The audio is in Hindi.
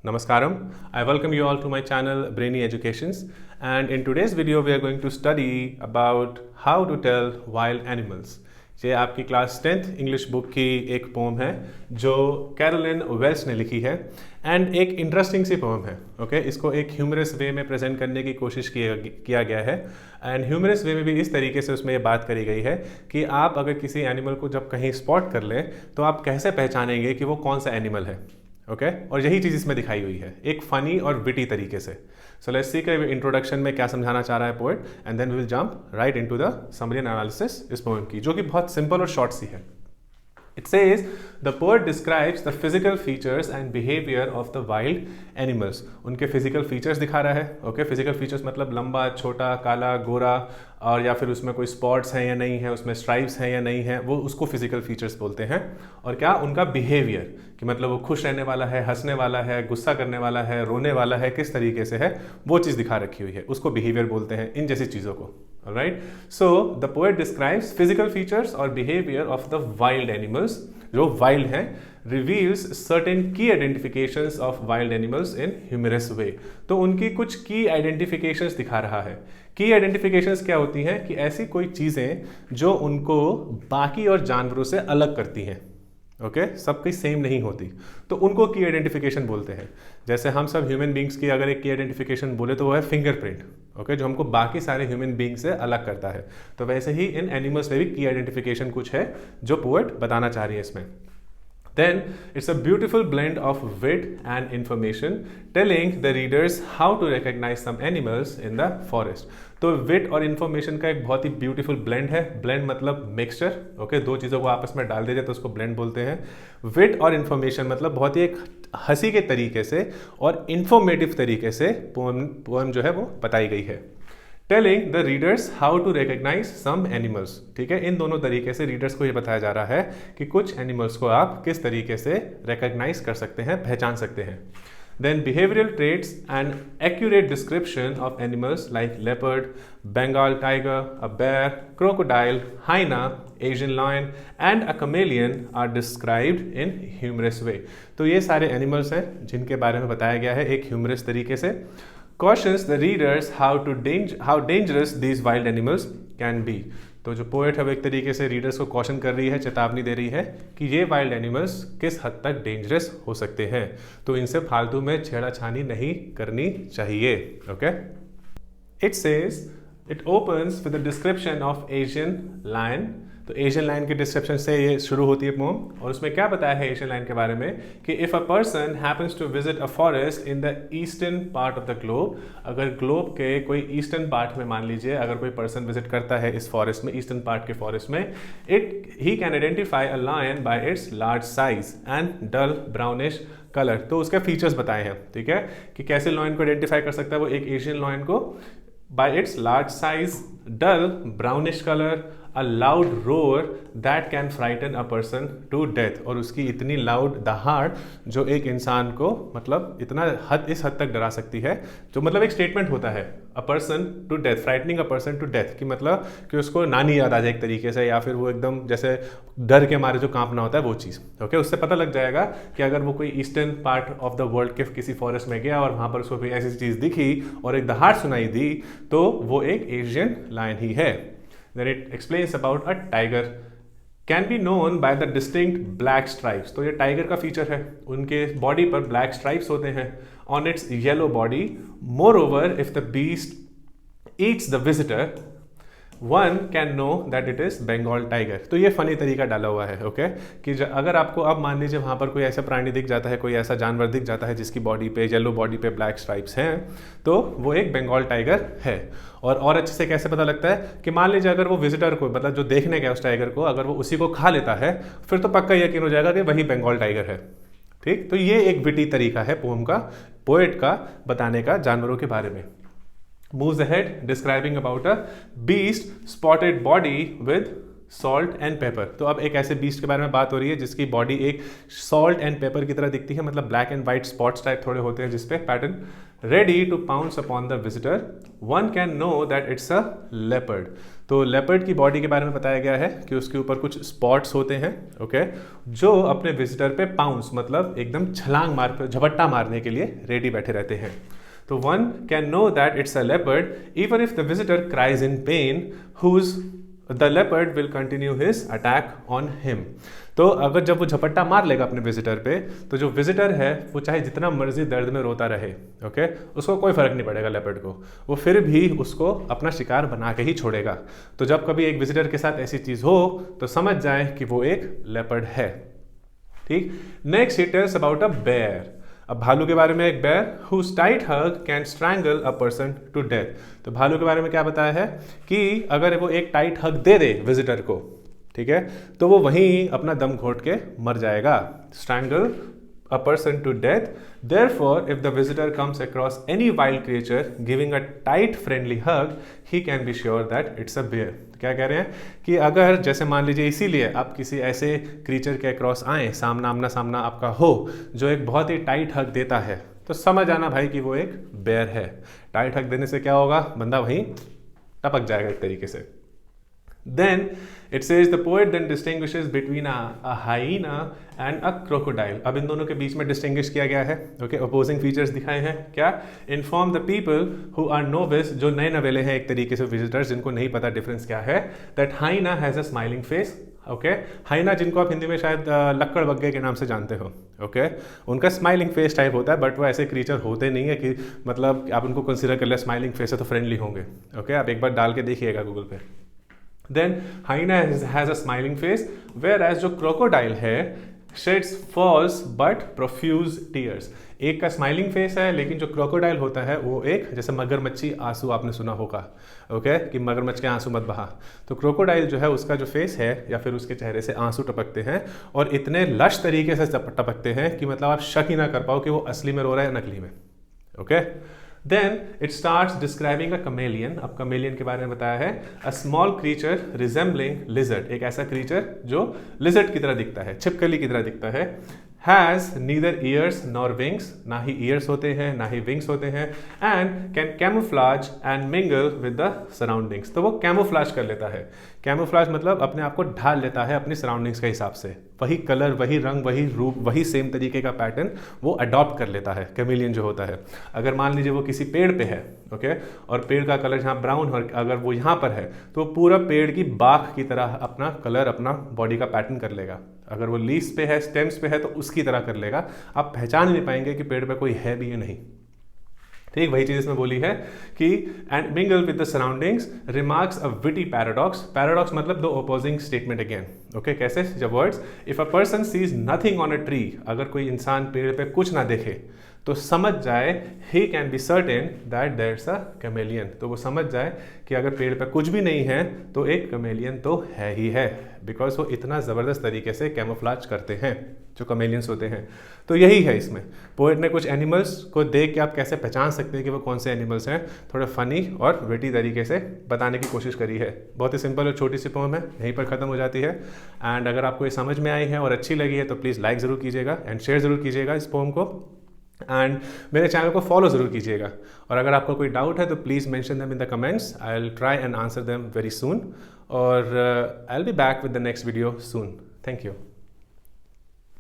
Namaskaram. I welcome you all to my channel Brainy Educations, and in today's video we are going to study about how to tell wild animals. ये आपकी क्लास 10th इंग्लिश बुक की एक पोम है जो कैरोलिन वेल्स ने लिखी है एंड एक इंटरेस्टिंग सी पोम है. ओके इसको एक ह्यूमरस वे में प्रेजेंट करने की कोशिश किया गया है एंड ह्यूमरस वे में भी इस तरीके से उसमें ये बात करी गई है कि आप अगर किसी एनिमल को जब कहीं स्पॉट कर लें तो आप कैसे पहचानेंगे कि वो कौन सा एनिमल है. ओके और यही चीज़ इसमें दिखाई हुई है एक फनी और विटी तरीके से. सो लेट्स सी कि इंट्रोडक्शन में क्या समझाना चाह रहा है poet and then we will jump right into the summary and analysis इस पोएम की, जो कि बहुत सिंपल और शॉर्ट सी है. It says the poet describes the physical features and behavior of the wild animals. उनके physical features दिखा रहा है. ओके physical features मतलब लंबा, छोटा, काला, गोरा, और या फिर उसमें कोई स्पॉट्स हैं या नहीं है, उसमें स्ट्राइप्स हैं या नहीं है, वो उसको फिजिकल फीचर्स बोलते हैं. और क्या उनका बिहेवियर कि मतलब वो खुश रहने वाला है, हंसने वाला है, गुस्सा करने वाला है, रोने वाला है, किस तरीके से है, वो चीज़ दिखा रखी हुई है, उसको बिहेवियर बोलते हैं. इन जैसी चीज़ों को. Alright, so the poet describes physical features और behavior of the wild animals जो wild हैं, reveals certain key identifications of wild animals in humorous way. तो उनकी कुछ key identifications दिखा रहा है. Key identifications क्या होती हैं कि ऐसी कोई चीज़ें जो उनको बाकी और जानवरों से अलग करती हैं. ओके सबकी सेम नहीं होती तो उनको की आइडेंटिफिकेशन बोलते हैं. जैसे हम सब ह्यूमन बींग्स की अगर एक की आइडेंटिफिकेशन बोले तो वो है फिंगरप्रिंट. ओके जो हमको बाकी सारे ह्यूमन बींग से अलग करता है. तो वैसे ही इन एनिमल्स में भी की आइडेंटिफिकेशन कुछ है जो पोएट बताना चाह रही है इसमें. Then it's a beautiful blend of wit and information telling the readers how to recognize some animals in the forest. तो wit और information का एक बहुत ही beautiful blend है. blend मतलब mixture. ओके दो चीज़ों को आपस में डाल दीजिए तो उसको blend बोलते हैं. wit और information मतलब बहुत ही एक हंसी के तरीके से और informative तरीके से पोएम जो है वो बताई गई है. Telling the readers how to recognise some animals. ठीक है इन दोनों तरीके से रीडर्स को ये बताया जा रहा है कि कुछ एनिमल्स को आप किस तरीके से रिकग्नाइज कर सकते हैं, पहचान सकते हैं. Then behavioural traits and accurate description of animals like leopard, Bengal tiger, a bear, crocodile, hyena, Asian lion and a chameleon are described in humorous way. तो ये सारे एनिमल्स हैं जिनके बारे में बताया गया है एक ह्यूमरस तरीके से. Cautions the readers how dangerous these wild animals can be. तो जो पोएट है वो एक तरीके से रीडर्स को कॉशन कर रही है, चेतावनी दे रही है कि ये वाइल्ड एनिमल्स किस हद तक डेंजरस हो सकते हैं. तो इनसे फालतू में छेड़ाछानी नहीं करनी चाहिए. Okay it says it opens with the description of Asian lion. तो एशियन लायन की डिस्क्रिप्शन से ये शुरू होती है पोम और उसमें क्या बताया है एशियन लायन के बारे में कि if a person happens to visit a forest in the eastern part of the globe. अगर ग्लोब के कोई ईस्टर्न पार्ट में मान लीजिए अगर कोई पर्सन विजिट करता है इस फॉरेस्ट में, ईस्टर्न पार्ट के फॉरेस्ट में, he can identify a lion by its large size and dull brownish colour. तो उसके फीचर्स बताए हैं. ठीक है कि कैसे लायन को आइडेंटिफाई कर सकता है वो एक एशियन लायन को. By its large size, dull brownish colour, a loud roar that can frighten a person to death. और उसकी इतनी लाउड दहाड़ जो एक इंसान को मतलब इतना इस हद तक डरा सकती है. जो मतलब एक स्टेटमेंट होता है a person to death, frightening a person to death कि मतलब कि उसको नानी याद आ जाए एक तरीके से, या फिर वो एकदम जैसे डर के मारे जो कांपना होता है वो चीज़. ओके उससे पता लग जाएगा कि अगर वो कोई eastern part of the world के किसी फॉरेस्ट में गया और वहाँ पर उसको कोई ऐसी चीज़ दिखी और एक दहाड़ सुनाई दी तो वो एक एशियन लायन ही है. Then it explains about a tiger can be known by the distinct black stripes. तो ये टाइगर का फीचर है, उनके बॉडी पर ब्लैक स्ट्राइप्स होते हैं on its yellow body. Moreover, if the beast eats the visitor, one can know that it is Bengal tiger. तो ये फनी तरीका डाला हुआ है. ओके कि अगर आपको अब मान लीजिए वहाँ पर कोई ऐसा प्राणी दिख जाता है, कोई ऐसा जानवर दिख जाता है जिसकी बॉडी पे येलो बॉडी पे ब्लैक स्ट्राइप्स हैं तो वो एक बंगाल टाइगर है. और अच्छे से कैसे पता लगता है कि मान लीजिए अगर वो विजिटर को मतलब जो देखने गया उस टाइगर को अगर वो उसी को खा लेता है फिर तो पक्का यकीन हो जाएगा कि वही बंगाल टाइगर है. ठीक तो ये एक विटी तरीका है पोम का, पोएट का बताने का जानवरों के बारे में. Moves ahead describing about a beast spotted body with salt and pepper. तो अब एक ऐसे बीस्ट के बारे में बात हो रही है जिसकी बॉडी एक सॉल्ट एंड पेपर की तरह दिखती है, मतलब black and white spots type थोड़े होते हैं जिसपे pattern ready to pounce upon the visitor, one can know that it's a leopard. तो लेपर्ड की बॉडी के बारे में बताया गया है कि उसके ऊपर कुछ स्पॉट्स होते हैं, ओके, जो अपने विजिटर पे पाउंस मतलब एकदम छलांग मार झपट्टा मारने के लिए रेडी बैठे रहते हैं. तो one can know that it's a leopard even if the visitor cries in pain, whose the leopard will continue his attack on him. तो अगर जब वो झपट्टा मार लेगा अपने विजिटर पे, तो जो विजिटर है वो चाहे जितना मर्जी दर्द में रोता रहे, ओके, उसको कोई फर्क नहीं पड़ेगा लेपर्ड को, वो फिर भी उसको अपना शिकार बना के ही छोड़ेगा. तो जब कभी एक विजिटर के साथ ऐसी चीज हो तो समझ जाए कि वो एक लेपर्ड है. ठीक. Next he tells about a bear. अब भालू के बारे में एक bear whose tight hug can strangle a person to death. तो भालू के बारे में क्या बताया है कि अगर वो एक टाइट हग दे दे विजिटर को, ठीक है, तो वो वहीं अपना दम घोट के मर जाएगा. Strangle a person to death. Therefore, if the visitor comes across any wild creature giving a tight friendly hug, he can be sure that it's a bear. क्या कह रहे हैं कि अगर जैसे मान लीजिए इसीलिए आप किसी ऐसे क्रीचर के अक्रॉस आए, आमना सामना आपका हो, जो एक बहुत ही टाइट हग देता है, तो समझ आना भाई कि वो एक बेयर है. टाइट हग देने से क्या होगा, बंदा वहीं टपक जाएगा एक तरीके से. Then it says the poet then distinguishes between a hyena and a crocodile. अब इन दोनों के बीच में डिस्टिंग्विश किया गया है, ओके, अपोजिंग फीचर्स दिखाए हैं. क्या? Inform the people who are novice, जो नए नवेले हैं एक तरीके से विजिटर्स जिनको नहीं पता डिफरेंस क्या है, that hyena has a smiling face. Okay, hyena जिनको आप हिंदी में शायद लक्कड़ बग्गे के नाम से जानते हो, ओके, उनका स्माइलिंग फेस टाइप होता है, बट वो ऐसे क्रीचर होते नहीं है कि मतलब आप उनको कंसिडर कर ले स्माइलिंग फेस है तो फ्रेंडली होंगे. ओके, आप एक बार डाल के देखिएगा गूगल पे. Then hyena has a smiling face, whereas जो crocodile है sheds false but profuse tears. एक का स्माइलिंग फेस है, लेकिन जो क्रोकोडाइल होता है वो एक जैसे मगरमच्छी आंसू आपने सुना होगा, ओके, कि मगरमच्छ के आंसू मत बहा. तो क्रोकोडाइल जो है उसका जो फेस है या फिर उसके चेहरे से आंसू टपकते हैं और इतने लश तरीके से टपकते हैं कि मतलब आप शक ही ना कर पाओ कि वो असली में रो रहा है नकली में. Okay. Then it starts describing a chameleon. अब chameleon के बारे में बताया है, a small creature resembling lizard. एक ऐसा creature जो lizard की तरह दिखता है, छिपकली की तरह दिखता है. Has neither ears nor wings. ना ही ears होते हैं ना ही wings होते हैं. And can camouflage and mingle with the surroundings. तो वो camouflage कर लेता है. Camouflage मतलब अपने आप को ढाल लेता है अपनी सराउंडिंग्स के हिसाब से. वही कलर, वही रंग, वही रूप, वही सेम तरीके का पैटर्न वो अडॉप्ट कर लेता है कैमेलियन जो होता है. अगर मान लीजिए वो किसी पेड़ पे है, ओके, और पेड़ का कलर यहाँ ब्राउन है, अगर वो यहाँ पर है तो पूरा पेड़ की बाख की तरह अपना कलर, अपना बॉडी का पैटर्न कर लेगा. अगर वो लीव्स पे है, स्टेम्स पे है, तो उसकी तरह कर लेगा. आप पहचान नहीं पाएंगे कि पेड़ पे कोई है भी या नहीं. ठीक, वही चीज इसमें बोली है कि and mingle with the surroundings, remarks a witty paradox. Paradox मतलब दो अपोजिंग स्टेटमेंट अगेन. ओके, कैसे? जब words, if a person sees nothing on a tree, अगर कोई इंसान पेड़ पे कुछ ना देखे तो समझ जाए he can be certain that there's a chameleon. तो वो समझ जाए कि अगर पेड़ पे कुछ भी नहीं है तो एक कैमेलियन तो है ही है, बिकॉज वो इतना ज़बरदस्त तरीके से कैमोफ्लेज करते हैं जो कैमेलियंस होते हैं. तो यही है इसमें. पोएट ने कुछ एनिमल्स को देख के आप कैसे पहचान सकते हैं कि वो कौन से एनिमल्स हैं, थोड़ा फनी और विटी तरीके से बताने की कोशिश करी है. बहुत ही सिंपल और छोटी सी पोएम है, यहीं पर ख़त्म हो जाती है. एंड अगर आपको ये समझ में आई है और अच्छी लगी है तो प्लीज़ लाइक ज़रूर कीजिएगा एंड शेयर ज़रूर कीजिएगा इस पोएम को. एंड मेरे चैनल को फॉलो ज़रूर कीजिएगा. और अगर आपको कोई डाउट है तो please mention them in the comments. I will try and answer them very soon. और I will be back with the next video soon. Thank you.